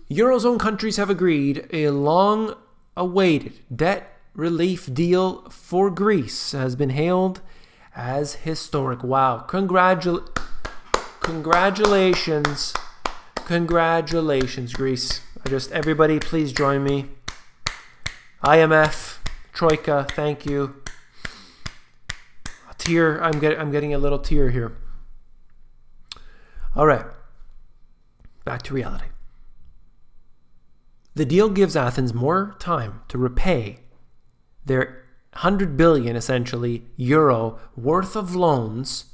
Eurozone countries have agreed a long-awaited debt relief deal for Greece has been hailed as historic. Wow. Congratulations. Congratulations, Greece. Everybody, please join me. IMF, Troika, thank you. A tear. I'm getting a little tear here. All right. Back to reality. The deal gives Athens more time to repay their 100 billion, essentially, euro worth of loans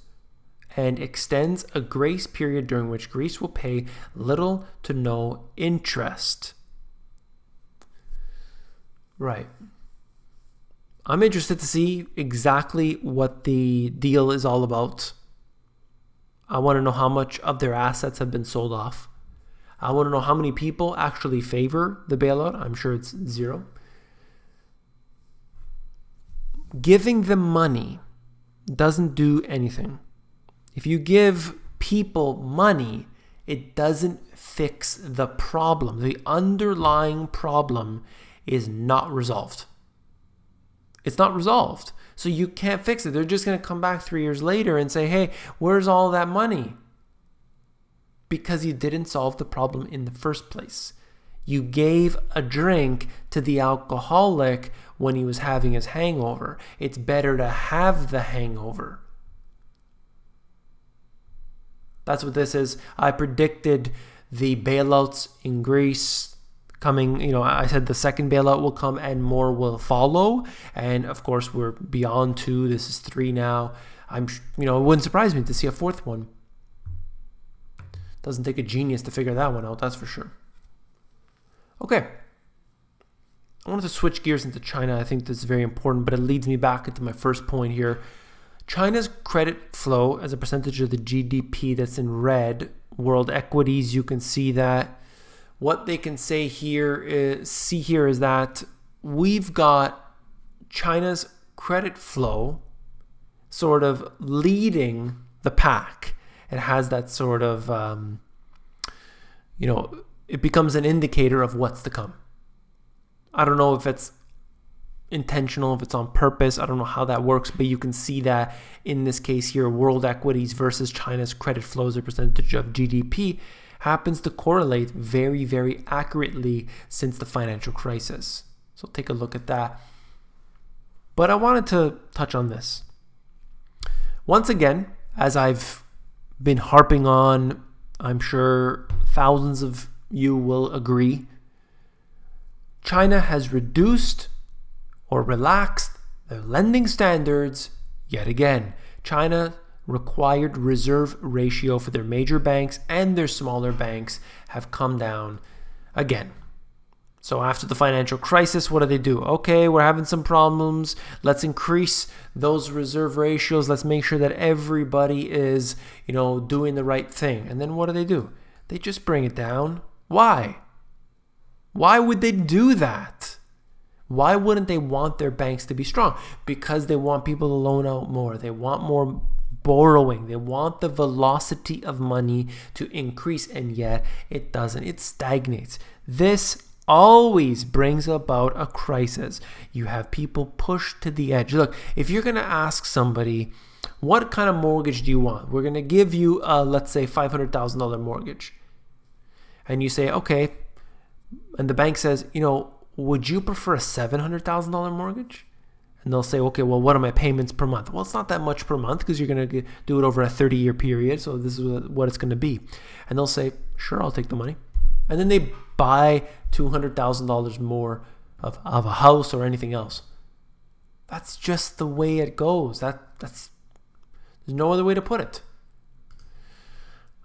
and extends a grace period during which Greece will pay little to no interest. Right. I'm interested to see exactly what the deal is all about. I want to know how much of their assets have been sold off. I want to know how many people actually favor the bailout. I'm sure it's 0. Giving them money doesn't do anything. If you give people money, it doesn't fix the problem. The underlying problem is not resolved. It's not resolved. So you can't fix it. They're just going to come back 3 years later and say, hey, where's all that money? Because you didn't solve the problem in the first place. You gave a drink to the alcoholic when he was having his hangover. It's better to have the hangover. That's what this is. I predicted the bailouts in Greece coming. I said the second bailout will come and more will follow. And of course, we're beyond 2. This is 3 now. It wouldn't surprise me to see a 4th one. Doesn't take a genius to figure that one out, that's for sure. Okay. I wanted to switch gears into China. I think this is very important, but it leads me back into my first point here. China's credit flow as a percentage of the GDP, that's in red, world equities, you can see that. What they can see here is that we've got China's credit flow sort of leading the pack. It has that sort of, it becomes an indicator of what's to come. I don't know if it's intentional, if it's on purpose. I don't know how that works, but you can see that in this case here, world equities versus China's credit flows, a percentage of GDP, happens to correlate very, very accurately since the financial crisis. So take a look at that. But I wanted to touch on this. Once again, as I've been harping on, I'm sure thousands of you will agree, China has reduced or relaxed their lending standards yet again. China required reserve ratio for their major banks and their smaller banks have come down again. So after the financial crisis, what do? Okay, we're having some problems. Let's increase those reserve ratios. Let's make sure that everybody is, doing the right thing. And then what do? They just bring it down. Why? Why would they do that? Why wouldn't they want their banks to be strong? Because they want people to loan out more. They want more borrowing. They want the velocity of money to increase, and yet it doesn't. It stagnates. This always brings about a crisis. You have people pushed to the edge. Look, if you're going to ask somebody, what kind of mortgage do you want? We're going to give you a, let's say, $500,000 mortgage. And you say, okay. And the bank says, would you prefer a $700,000 mortgage? And they'll say, okay, well, what are my payments per month? Well, it's not that much per month because you're going to do it over a 30-year period. So this is what it's going to be. And they'll say, sure, I'll take the money. And then they buy $200,000 more of a house or anything else. That's just the way it goes. There's no other way to put it.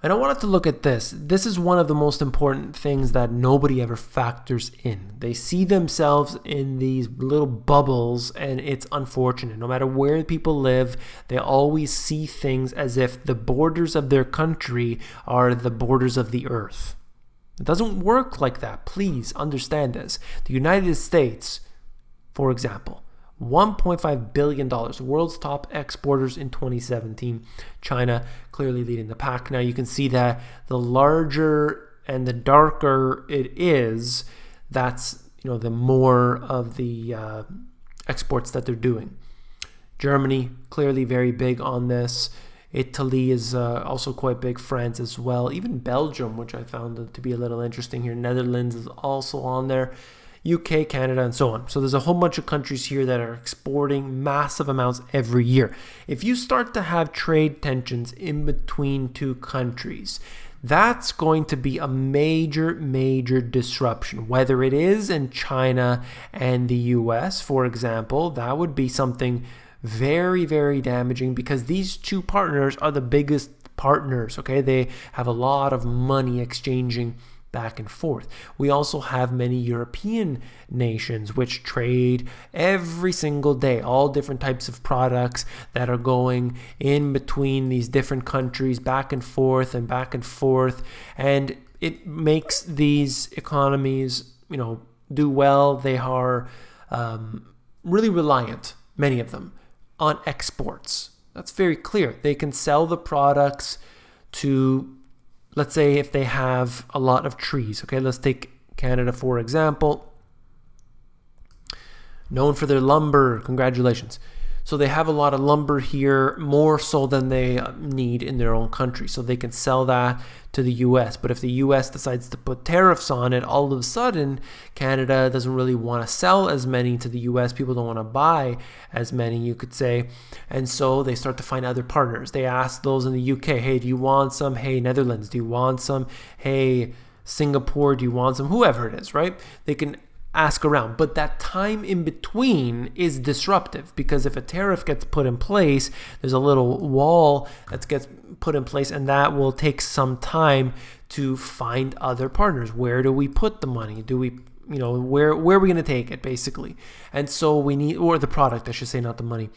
And I wanted to look at this. This is one of the most important things that nobody ever factors in. They see themselves in these little bubbles, and it's unfortunate. No matter where people live, they always see things as if the borders of their country are the borders of the earth. It doesn't work like that. Please understand this. The United States, for example, $1.5 billion, world's top exporters in 2017. China clearly leading the pack. Now you can see that the larger and the darker it is, that's the more of the exports that they're doing. Germany, clearly very big on this. Italy is also quite big. France as well. Even Belgium, which I found to be a little interesting here. Netherlands is also on there. UK, Canada, and so on. So there's a whole bunch of countries here that are exporting massive amounts every year. If you start to have trade tensions in between two countries, that's going to be a major, major disruption. Whether it is in China and the US, for example, that would be something very, very damaging, because these two partners are the biggest partners, okay? They have a lot of money exchanging back and forth. We also have many European nations which trade every single day, all different types of products that are going in between these different countries, back and forth and back and forth, and it makes these economies, do well. They are really reliant, many of them, on exports. That's very clear. They can sell the products to, let's say, if they have a lot of trees. Okay, let's take Canada, for example. Known for their lumber. Congratulations. So they have a lot of lumber here, more so than they need in their own country. So they can sell that to the US. But if the US decides to put tariffs on it, all of a sudden, Canada doesn't really want to sell as many to the US. People don't want to buy as many, you could say. And so they start to find other partners. They ask those in the UK, hey, do you want some? Hey, Netherlands, do you want some? Hey, Singapore, do you want some? Whoever it is, right? They can ask around, but that time in between is disruptive, because if a tariff gets put in place, there's a little wall that gets put in place, and that will take some time to find other partners. Where do we put the money? Do we, where are we going to take it, basically? And so we need, or the product, I should say, not the money,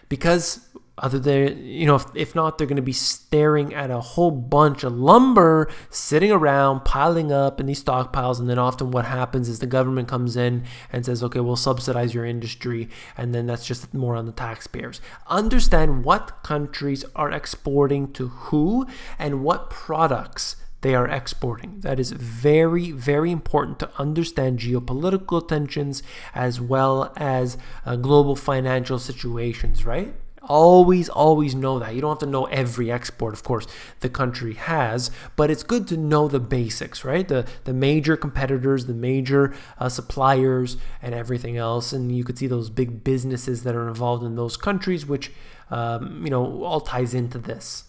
because other than, if not, they're going to be staring at a whole bunch of lumber sitting around, piling up in these stockpiles. And then often what happens is the government comes in and says, okay, we'll subsidize your industry. And then that's just more on the taxpayers. Understand what countries are exporting to who and what products they are exporting. That is very, very important to understand geopolitical tensions as well as global financial situations, right? Always know that. You don't have to know every export, of course, the country has, but it's good to know the basics, right? The major competitors, the major suppliers, and everything else. And you could see those big businesses that are involved in those countries, which, all ties into this.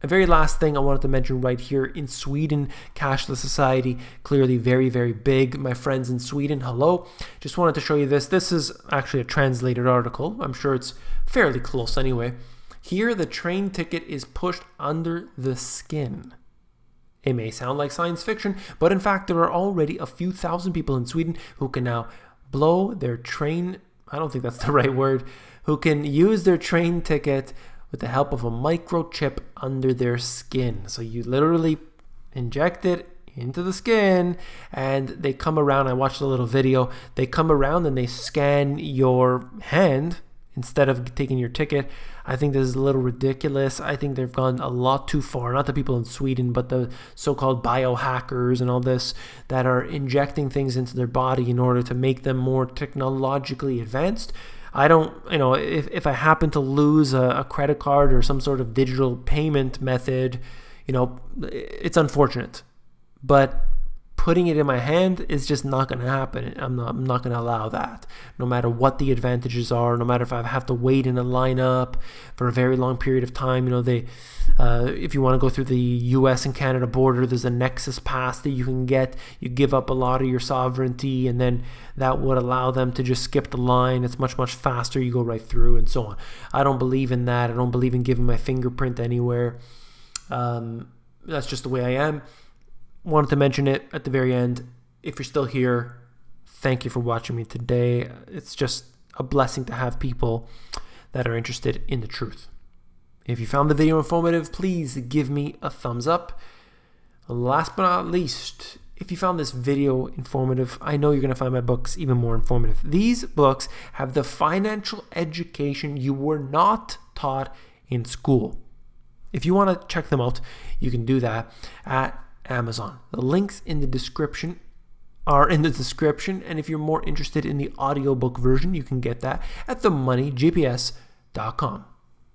A very last thing I wanted to mention right here, in Sweden, cashless society, clearly very, very big. My friends in Sweden, hello. Just wanted to show you this. This is actually a translated article. I'm sure it's fairly close anyway. Here, the train ticket is pushed under the skin. It may sound like science fiction, but in fact, there are already a few thousand people in Sweden who can now blow their train, I don't think that's the right word, who can use their train ticket with the help of a microchip under their skin. So you literally inject it into the skin, and they come around. I watched a little video. They come around and they scan your hand instead of taking your ticket. I think this is a little ridiculous. I think they've gone a lot too far. Not the people in Sweden, but the so-called biohackers and all this that are injecting things into their body in order to make them more technologically advanced. I don't, if I happen to lose a credit card or some sort of digital payment method, it's unfortunate. But putting it in my hand is just not going to happen. I'm not going to allow that. No matter what the advantages are, no matter if I have to wait in a lineup for a very long period of time, if you want to go through the US and Canada border, there's a Nexus pass that you can get. You give up a lot of your sovereignty, and then that would allow them to just skip the line. It's much, much faster. You go right through and so on. I don't believe in that. I don't believe in giving my fingerprint anywhere. That's just the way I am. Wanted to mention it at the very end. If you're still here, thank you for watching me today. It's just a blessing to have people that are interested in the truth. If you found the video informative, please give me a thumbs up. Last but not least, if you found this video informative, I know you're going to find my books even more informative. These books have the financial education you were not taught in school. If you want to check them out, you can do that at Amazon. The links in the description are in the description, and if you're more interested in the audiobook version, you can get that at themoneygps.com.